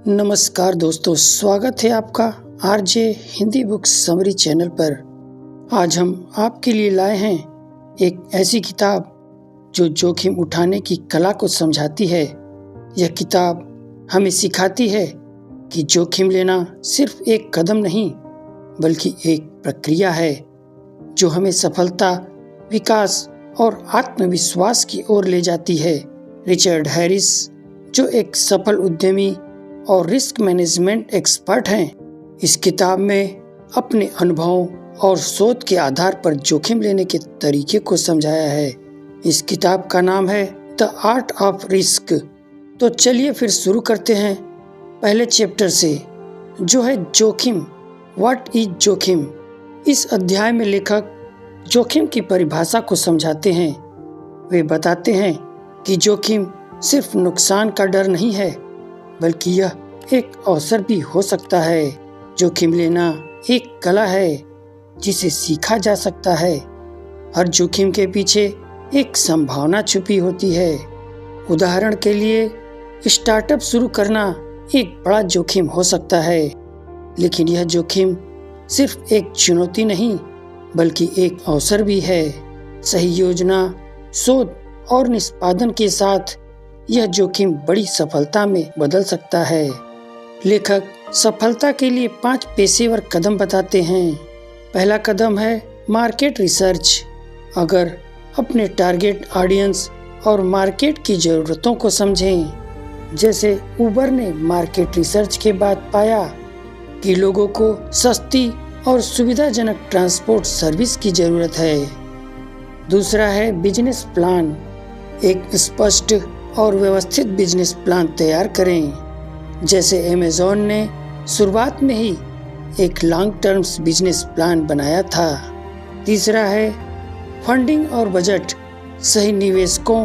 नमस्कार दोस्तों, स्वागत है आपका RJ Hindi books summary channel पर। आज हम आपके लिए लाए हैं एक ऐसी किताब जो जोखिम उठाने की कला को समझाती है। यह किताब हमें सिखाती है कि जोखिम लेना सिर्फ एक कदम नहीं बल्कि एक प्रक्रिया है जो हमें सफलता, विकास और आत्मविश्वास की ओर ले जाती है। रिचर्ड हैरिस, जो एक सफल उद्यमी और रिस्क मैनेजमेंट एक्सपर्ट हैं, इस किताब में अपने अनुभवों और शोध के आधार पर जोखिम लेने के तरीके को समझाया है। इस किताब का नाम है द आर्ट ऑफ रिस्क। तो चलिए फिर शुरू करते हैं पहले चैप्टर से, जो है जोखिम। व्हाट इज जोखिम? इस अध्याय में लेखक जोखिम की परिभाषा को समझाते हैं। वे बताते हैं कि जोखिम सिर्फ नुकसान का डर नहीं है बल्कि यह एक अवसर भी हो सकता है। जोखिम लेना एक कला है जिसे सीखा जा सकता है। हर जोखिम के पीछे एक संभावना छुपी होती है। उदाहरण के लिए, स्टार्टअप शुरू करना एक बड़ा जोखिम हो सकता है, लेकिन यह जोखिम सिर्फ एक चुनौती नहीं बल्कि एक अवसर भी है। सही योजना, शोध और निष्पादन के साथ यह जोखिम बड़ी सफलता में बदल सकता है। लेखक सफलता के लिए 5 पेशेवर कदम बताते हैं। पहला कदम है मार्केट रिसर्च। अगर अपने टारगेट ऑडियंस और मार्केट की ज़रूरतों को समझें, जैसे उबर ने मार्केट रिसर्च के बाद पाया कि लोगों को सस्ती और सुविधाजनक ट्रांसपोर्ट सर्विस की ज़रूरत है। दूसरा है बिजनेस प्लान। एक स्पष्ट और व्यवस्थित बिजनेस प्लान तैयार करें, जैसे अमेज़न ने शुरुआत में ही एक लॉन्ग टर्म्स बिजनेस प्लान बनाया था। तीसरा है फंडिंग और बजट। सही निवेशकों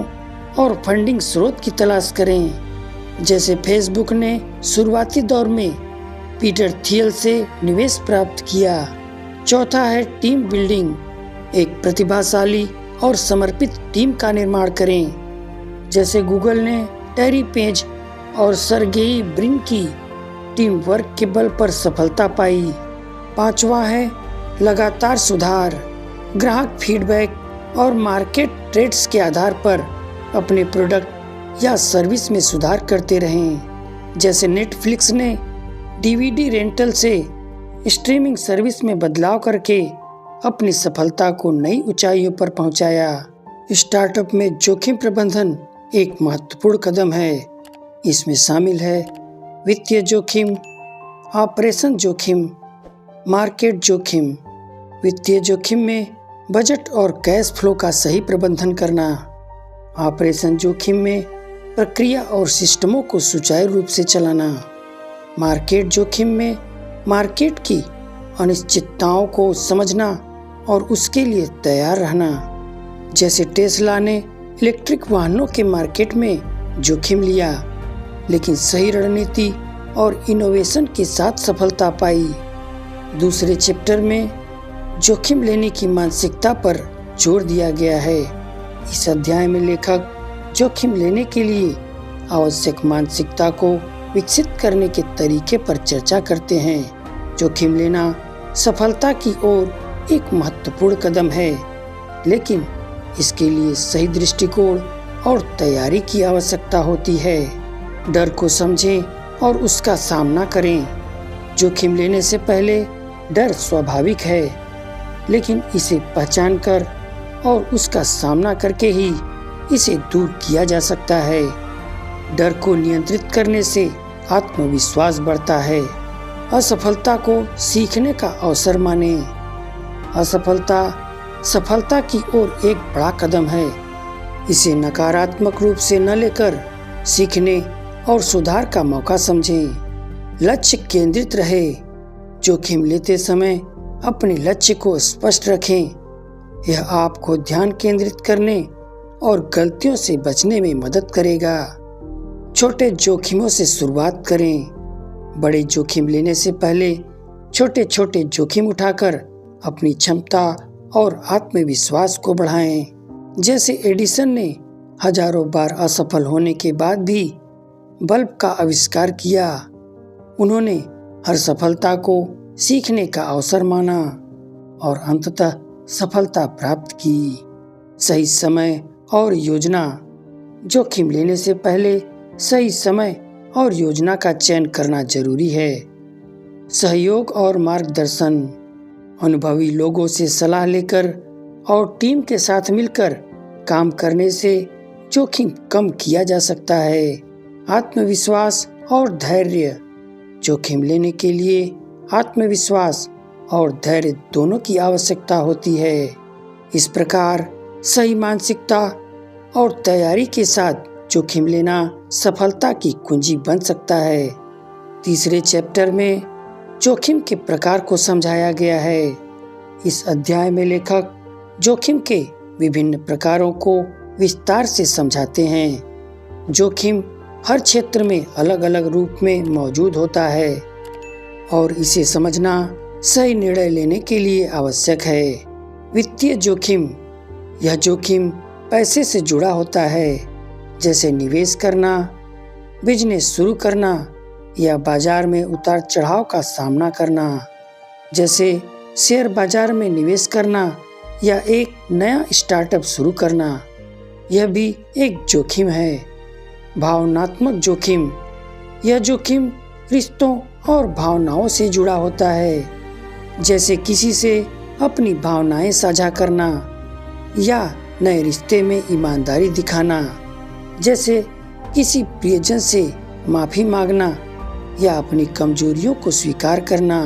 और फंडिंग स्रोत की तलाश करें, जैसे फेसबुक ने शुरुआती दौर में पीटर थियल से निवेश प्राप्त किया। चौथा है टीम बिल्डिंग। एक प्रतिभाशाली और समर्पित टीम का निर्माण करें, जैसे गूगल ने टेरी पेज और सर्गेई ब्रिन की टीम वर्क के बल पर सफलता पाई। पांचवा है लगातार सुधार। ग्राहक फीडबैक और मार्केट ट्रेंड्स के आधार पर अपने प्रोडक्ट या सर्विस में सुधार करते रहें, जैसे नेटफ्लिक्स ने डीवीडी रेंटल से स्ट्रीमिंग सर्विस में बदलाव करके अपनी सफलता को नई ऊंचाइयों पर पहुंचाया। स्टार्टअप में जोखिम प्रबंधन एक महत्वपूर्ण कदम है। इसमें शामिल है वित्तीय जोखिम, ऑपरेशन जोखिम, मार्केट जोखिम। वित्तीय जोखिम में बजट और कैश फ्लो का सही प्रबंधन करना। ऑपरेशन जोखिम में प्रक्रिया और सिस्टमों को सुचारू रूप से चलाना। मार्केट जोखिम में मार्केट की अनिश्चितताओं को समझना और उसके लिए तैयार रहना, जैसे टेस्ला ने इलेक्ट्रिक वाहनों के मार्केट में जोखिम लिया, लेकिन सही रणनीति और इनोवेशन के साथ सफलता पाई। दूसरे चैप्टर में जोखिम लेने की मानसिकता पर जोर दिया गया है। इस अध्याय में लेखक जोखिम लेने के लिए आवश्यक मानसिकता को विकसित करने के तरीके पर चर्चा करते हैं। जोखिम लेना सफलता की ओर एक महत्वपूर्ण कदम है, लेकिन इसके लिए सही दृष्टिकोण और तैयारी की आवश्यकता होती है। डर को समझें और उसका सामना करें। जोखिम लेने से पहले डर स्वाभाविक है, लेकिन इसे पहचानकर और उसका सामना करके ही इसे दूर किया जा सकता है। डर को नियंत्रित करने से आत्मविश्वास बढ़ता है। असफलता को सीखने का अवसर मानें। असफलता सफलता की ओर एक बड़ा कदम है। इसे नकारात्मक रूप से न लेकर सीखने और सुधार का मौका समझें। लक्ष्य केंद्रित रहे। जोखिम लेते समय अपने लक्ष्य को स्पष्ट रखें। यह आपको ध्यान केंद्रित करने और गलतियों से बचने में मदद करेगा। छोटे जोखिमों से शुरुआत करें। बड़े जोखिम लेने से पहले छोटे छोटे जोखिम उठाकर अपनी क्षमता और आत्मविश्वास को बढ़ाएं। जैसे एडिसन ने हजारों बार असफल होने के बाद भी बल्ब का आविष्कार किया, उन्होंने हर सफलता को सीखने का अवसर माना और अंततः सफलता प्राप्त की। सही समय और योजना। जोखिम लेने से पहले सही समय और योजना का चयन करना जरूरी है। सहयोग और मार्गदर्शन। अनुभवी लोगों से सलाह लेकर और टीम के साथ मिलकर काम करने से जोखिम कम किया जा सकता है। आत्मविश्वास और धैर्य। जोखिम लेने के लिए आत्मविश्वास और धैर्य दोनों की आवश्यकता होती है। इस प्रकार सही मानसिकता और तैयारी के साथ जोखिम लेना सफलता की कुंजी बन सकता है। तीसरे चैप्टर में जोखिम के प्रकार को समझाया गया है। इस अध्याय में लेखक जोखिम के विभिन्न प्रकारों को विस्तार से समझाते हैं। जोखिम हर क्षेत्र में अलग अलग रूप में मौजूद होता है और इसे समझना सही निर्णय लेने के लिए आवश्यक है। वित्तीय जोखिम। यह जोखिम पैसे से जुड़ा होता है, जैसे निवेश करना, बिजनेस शुरू करना या बाजार में उतार चढ़ाव का सामना करना, जैसे शेयर बाजार में निवेश करना या एक नया स्टार्टअप शुरू करना। यह भी एक जोखिम है। भावनात्मक जोखिम। यह जोखिम रिश्तों और भावनाओं से जुड़ा होता है, जैसे किसी से अपनी भावनाएं साझा करना या नए रिश्ते में ईमानदारी दिखाना, जैसे किसी प्रियजन से माफी मांगना या अपनी कमजोरियों को स्वीकार करना।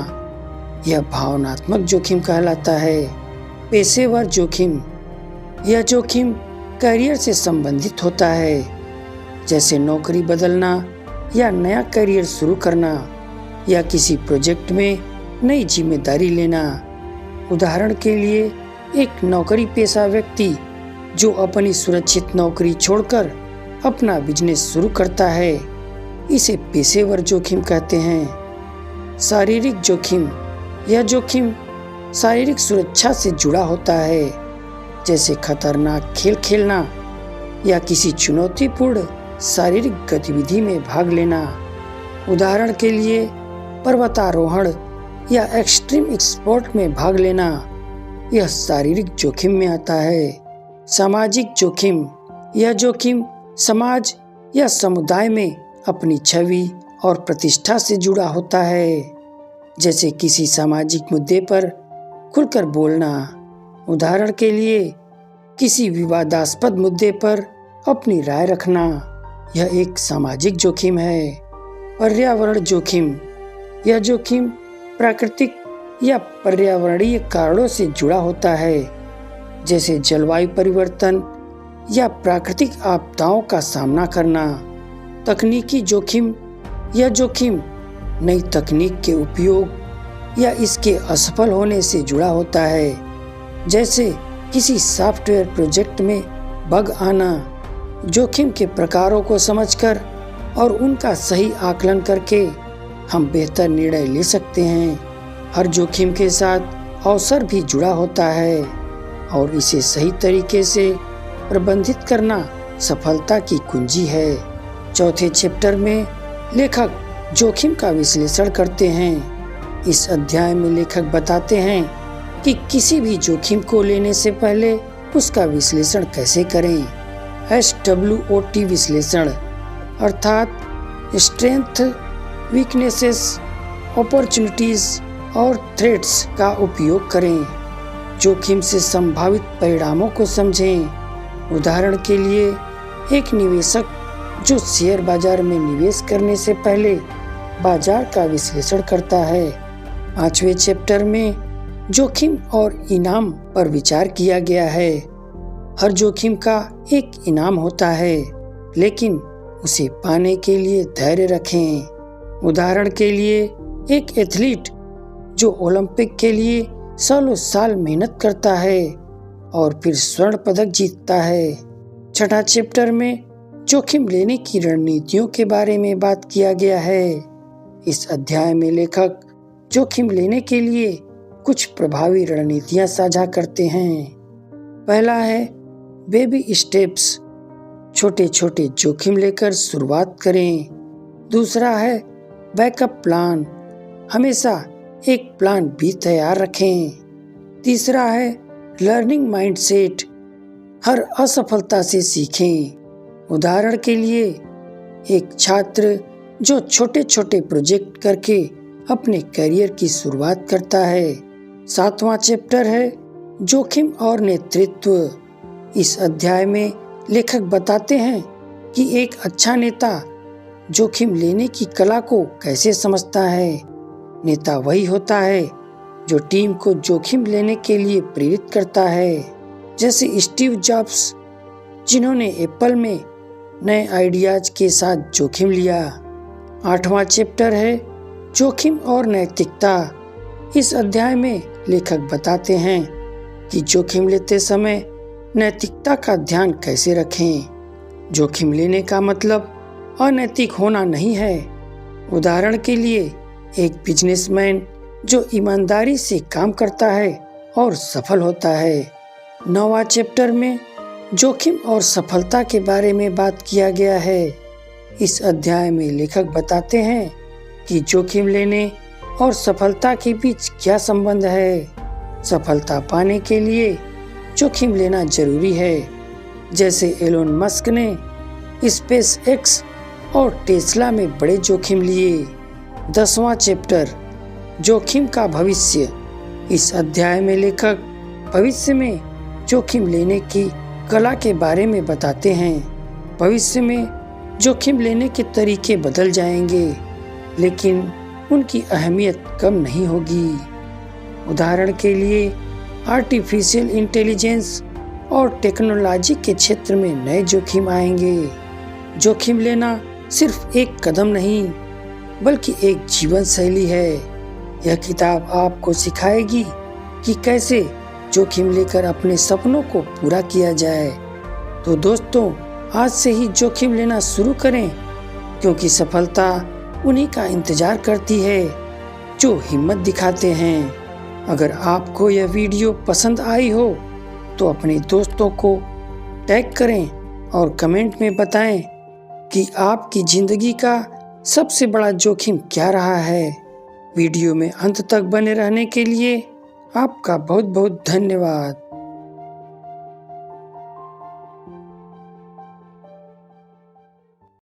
यह भावनात्मक जोखिम कहलाता है। पेशेवर जोखिम। यह जोखिम करियर से संबंधित होता है, जैसे नौकरी बदलना या नया करियर शुरू करना या किसी प्रोजेक्ट में नई जिम्मेदारी लेना। उदाहरण के लिए एक नौकरी पेशा व्यक्ति जो अपनी सुरक्षित नौकरी छोड़कर अपना बिजनेस शुरू करता है, इसे पेशेवर जोखिम कहते हैं। शारीरिक जोखिम। यह जोखिम शारीरिक सुरक्षा से जुड़ा होता है, जैसे खतरनाक खेल खेलना या किसी चुनौतीपूर्ण शारीरिक गतिविधि में भाग लेना। उदाहरण के लिए पर्वतारोहण या एक्सट्रीम स्पोर्ट में भाग लेना। यह शारीरिक जोखिम में आता है। सामाजिक जोखिम। यह जोखिम समाज या समुदाय में अपनी छवि और प्रतिष्ठा से जुड़ा होता है, जैसे किसी सामाजिक मुद्दे पर खुलकर बोलना। उदाहरण के लिए किसी विवादास्पद मुद्दे पर अपनी राय रखना। यह एक सामाजिक जोखिम है। पर्यावरण जोखिम। यह जोखिम प्राकृतिक या पर्यावरणीय कारणों से जुड़ा होता है, जैसे जलवायु परिवर्तन या प्राकृतिक आपदाओं का सामना करना। तकनीकी जोखिम। यह जोखिम नई तकनीक के उपयोग या इसके असफल होने से जुड़ा होता है, जैसे किसी सॉफ्टवेयर प्रोजेक्ट में बग आना। जोखिम के प्रकारों को समझकर और उनका सही आकलन करके हम बेहतर निर्णय ले सकते हैं। हर जोखिम के साथ अवसर भी जुड़ा होता है और इसे सही तरीके से प्रबंधित करना सफलता की कुंजी है। चौथे चैप्टर में लेखक जोखिम का विश्लेषण करते हैं। इस अध्याय में लेखक बताते हैं कि किसी भी जोखिम को लेने से पहले उसका विश्लेषण कैसे करें। SWOT विश्लेषण अर्थात स्ट्रेंथ, वीकनेसेस, अपॉर्चुनिटीज और थ्रेट्स का उपयोग करें। जोखिम से संभावित परिणामों को समझें। उदाहरण के लिए एक निवेशक जो शेयर बाजार में निवेश करने से पहले बाजार का विश्लेषण करता है। पांचवें चैप्टर में जोखिम और इनाम पर विचार किया गया है। हर जोखिम का एक इनाम होता है, लेकिन उसे पाने के लिए धैर्य रखें। उदाहरण के लिए एक एथलीट जो ओलंपिक के लिए सालों साल मेहनत करता है और फिर स्वर्ण पदक जीतता है। छठा चैप्टर में जोखिम लेने की रणनीतियों के बारे में बात किया गया है। इस अध्याय में लेखक जोखिम लेने के लिए कुछ प्रभावी रणनीतियां साझा करते हैं। पहला है बेबी स्टेप्स, छोटे छोटे जोखिम लेकर शुरुआत करें। दूसरा है बैकअप प्लान, हमेशा एक प्लान भी तैयार रखें। तीसरा है लर्निंग माइंडसेट, हर असफलता से सीखें। उदाहरण के लिए एक छात्र जो छोटे छोटे प्रोजेक्ट करके अपने करियर की शुरुआत करता है। 7वां चैप्टर है जोखिम और नेतृत्व। इस अध्याय में लेखक बताते हैं कि एक अच्छा नेता जोखिम लेने की कला को कैसे समझता है। नेता वही होता है जो टीम को जोखिम लेने के लिए प्रेरित करता है, जैसे स्टीव जॉब्स, जिन्होंने एप्पल में नए आइडियाज के साथ जोखिम लिया। 8वां चैप्टर है जोखिम और नैतिकता। इस अध्याय में लेखक बताते हैं कि जोखिम लेते समय नैतिकता का ध्यान कैसे रखें। जोखिम लेने का मतलब अनैतिक होना नहीं है। उदाहरण के लिए एक बिजनेसमैन जो ईमानदारी से काम करता है और सफल होता है। 9वां चैप्टर में जोखिम और सफलता के बारे में बात किया गया है। इस अध्याय में लेखक बताते हैं कि जोखिम लेने और सफलता के बीच क्या संबंध है। सफलता पाने के लिए जोखिम लेना जरूरी है, जैसे एलोन मस्क ने स्पेस एक्स और टेस्ला में बड़े जोखिम लिए। 10वां चैप्टर जोखिम का भविष्य। इस अध्याय में लेखक भविष्य में जोखिम लेने की कला के बारे में बताते हैं। भविष्य में जोखिम लेने के तरीके बदल जाएंगे, लेकिन उनकी अहमियत कम नहीं होगी। उदाहरण के लिए आर्टिफिशियल इंटेलिजेंस और टेक्नोलॉजी के क्षेत्र में नए जोखिम आएंगे। जोखिम लेना सिर्फ एक कदम नहीं, बल्कि एक जीवन शैली है। यह किताब आपको सिखाएगी कि कैसे जोखिम लेकर अपने सपनों को पूरा किया जाए। तो दोस्तों, आज से ही जोखिम लेना शुरू करें, क्योंकि सफलता उन्हीं का इंतजार करती है जो हिम्मत दिखाते हैं। अगर आपको यह वीडियो पसंद आई हो तो अपने दोस्तों को टैग करें और कमेंट में बताएं कि आपकी ज़िंदगी का सबसे बड़ा जोखिम क्या रहा है। वीडियो में अंत तक बने रहने के लिए आपका बहुत बहुत धन्यवाद।